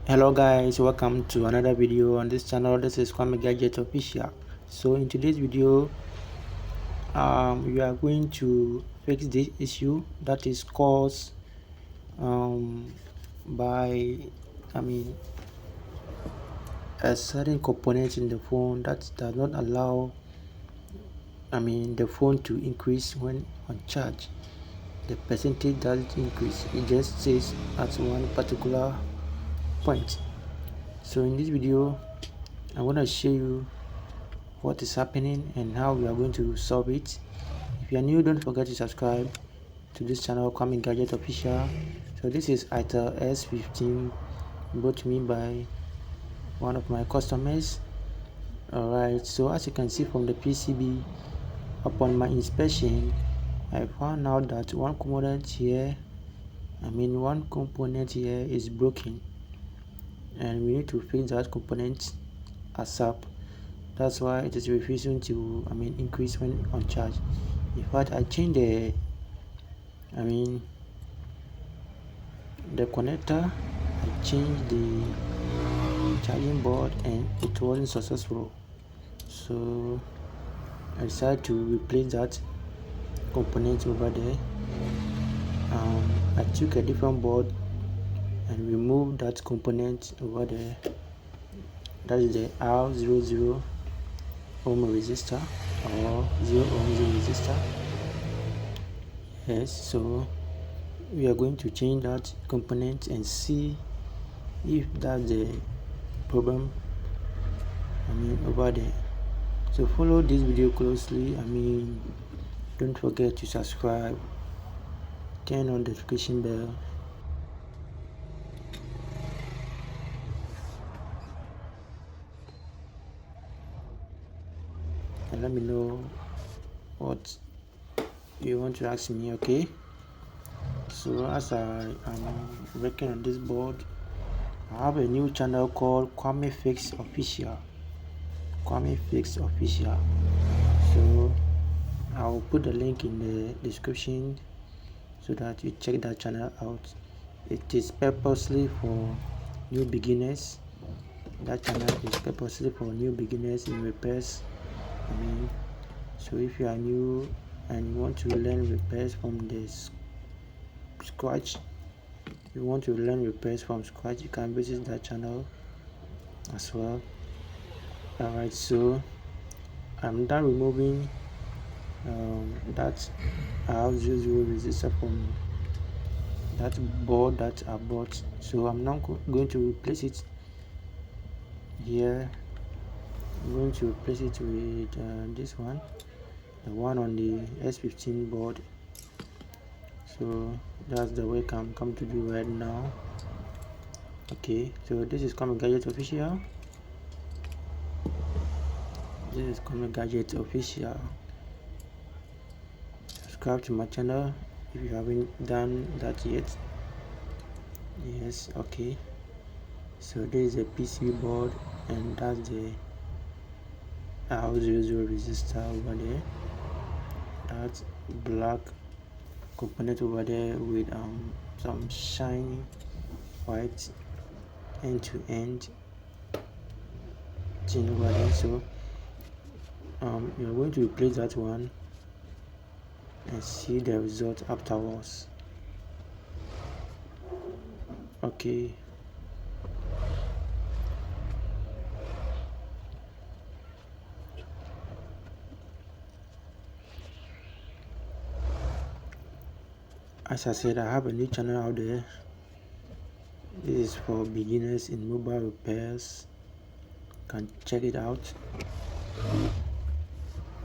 Hello guys, welcome to another video on this channel. This is Kwame Gadget Official. So in today's video we are going to fix this issue that is caused by a certain component in the phone that does not allow the phone to increase when on charge. The percentage doesn't increase, it just stays at one particular point. So in this video I'm going to show you what is happening and how we are going to solve it. If you are new, don't forget to subscribe to this channel, Kwame Gadget Official. So this is Itel S15 brought to me by one of my customers. Alright, so as you can see from the PCB, upon my inspection I found out that one component here is broken, and we need to fix that component ASAP. That's why it is refusing to increase when on charge. In fact, I changed the connector, I changed the charging board, and it wasn't successful. So I decided to replace that component over there. I took a different board and removed that component over there. That is the R00 ohm resistor or 0 ohm resistor. Yes, so we are going to change that component and see if that's the problem over there. So follow this video closely. Don't forget to subscribe, turn on the notification bell, and let me know what you want to ask me. Okay, so as I am working on this board, I have a new channel called Kwame Fix Official. So I'll put the link in the description so that you check that channel out. It is purposely for new beginners. That channel is purposely for new beginners in repairs. So if you are new and you want to learn repairs from the scratch, you can visit that channel as well. Alright, so I'm done removing that R00 resistor from that board that I bought. So I'm now going to replace it here. I'm going to replace it with this one, the one on the S15 board. So that's the work I'm coming to do right now. Okay, so this is Kwame Gadget Official. Subscribe to my channel if you haven't done that yet. Yes, okay. So this is a PCB board, and that's the R00 resistor over there. That's black component over there with some shiny white end-to-end thing over there. So you're going to replace that one and see the result afterwards. Okay, as I said, I have a new channel out there. This is for beginners in mobile repairs. You can check it out.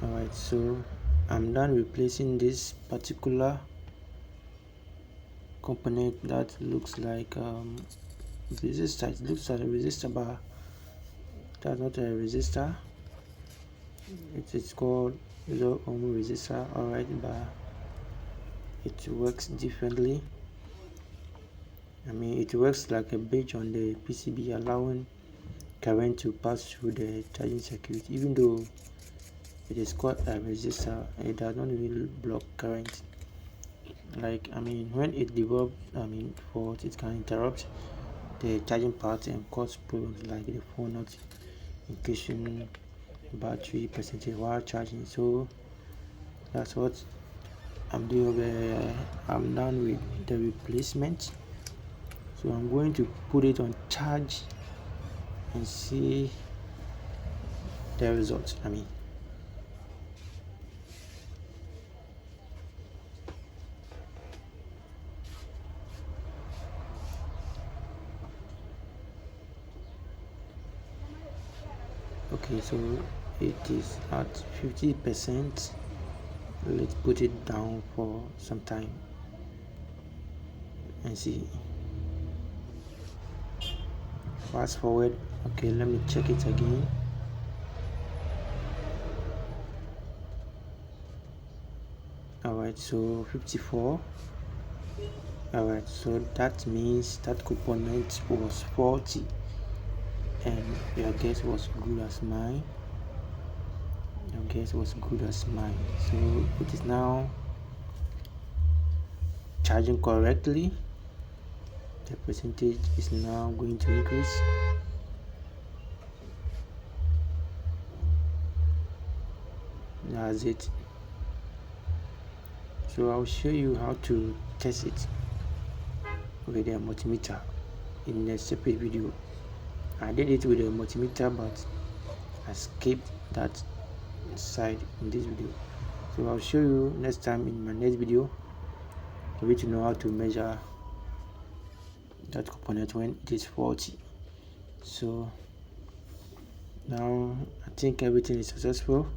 Alright, so I'm done replacing this particular component that looks like resistor. It looks like a resistor, but that's not a resistor. It is called 0 ohm resistor. Alright, but it works differently. It works like a bridge on the PCB, allowing current to pass through the charging circuit. Even though it is called a resistor, it does not really block current. Like when it develops fault, it can interrupt the charging part and cause problems like the phone not increasing battery percentage while charging. So that's what I'm doing. I'm done with the replacement, so I'm going to put it on charge and see the results. Okay, so it is at 50%. Let's put it down for some time and see. Fast forward. Okay, let me check it again. Alright, so 54. Alright, so that means that component was faulty and your guess was good as mine. So it is now charging correctly. The percentage is now going to increase. That's it. So I'll show you how to test it with a multimeter in a separate video. I did it with a multimeter, but I skipped that side in this video. So I'll show you next time in my next video for you to know how to measure that component when it is faulty. So now I think everything is successful.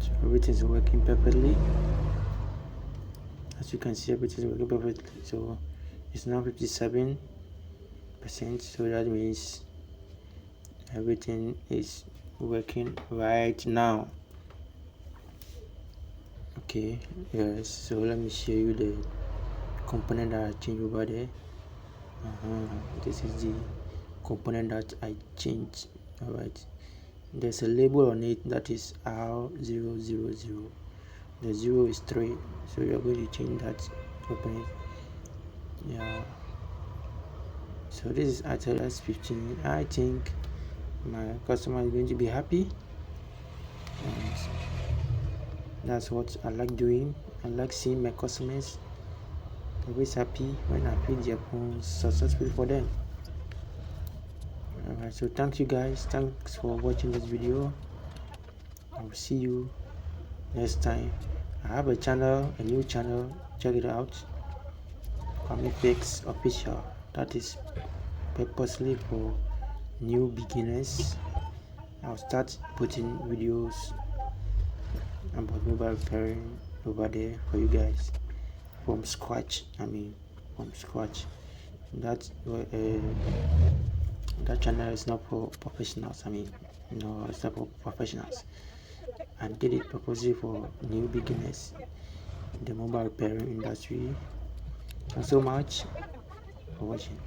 So everything is working perfectly. As you can see, everything is working perfectly. So it's now 57%. So that means everything is working right now. Okay, yes, so let me show you the component that I changed over there. This is the component that I changed. Alright, there's a label on it that is R000. The 0 is 3, so we are going to change that component. Yeah, so this is Itel S15. I think my customer is going to be happy, and that's what I like doing. I like seeing my customers always happy when I feed their phones successful for them. Alright, so thank you guys. Thanks for watching this video. I will see you next time. I have a channel, a new channel. Check it out. Kwame Fix Official. That is purposely for new beginners. I'll start putting videos about mobile repairing over there for you guys from scratch. From scratch. That channel is not for professionals. No, it's not for professionals. I did it purposely for new beginners in the mobile repairing industry. Thanks so much for watching.